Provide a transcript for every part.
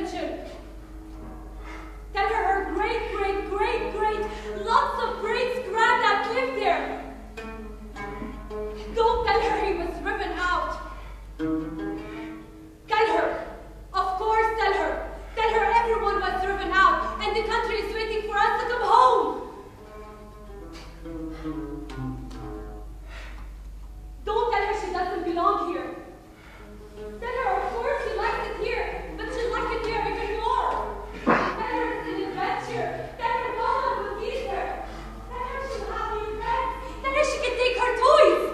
religion. Tell her her great, lots of greats granddad lived there. Don't tell her he was driven out. Tell her, of course tell her. Tell her everyone was driven out and the country is waiting for us to come home. Don't tell her she doesn't belong here. Tell her, of course, she likes it here, but she likes it here even more. Tell her it's an adventure. Tell her no one will tease her. Tell her she'll have new friends. Tell her she can take her toys.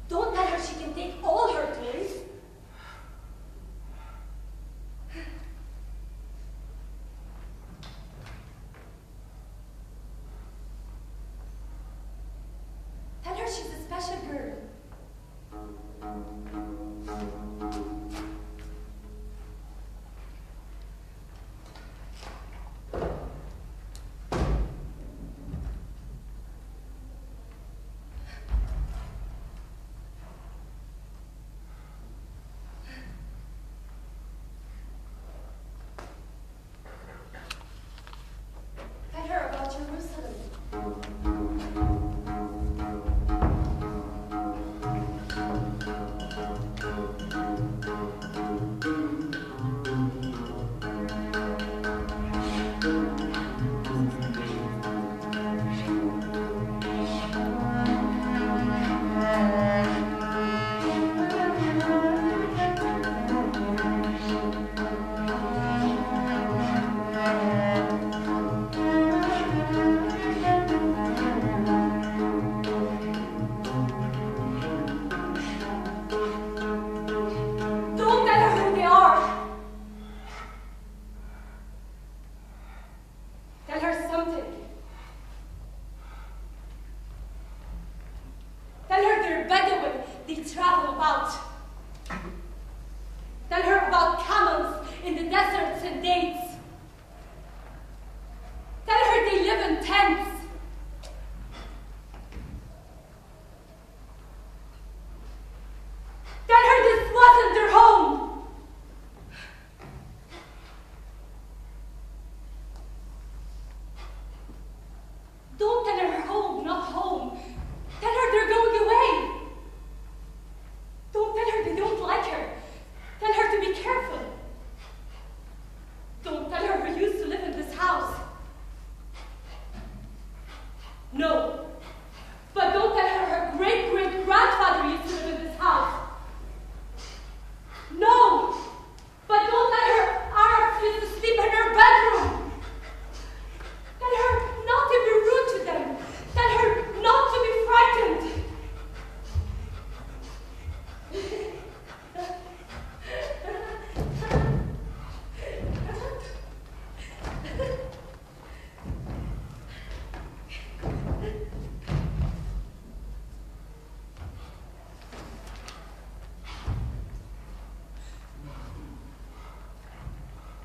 Don't tell her she can take all her toys. Tell her she's a special girl. Tell her about Jerusalem.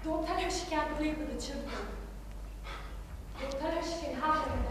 Don't tell her she can't play with the children. Don't tell her she can have them.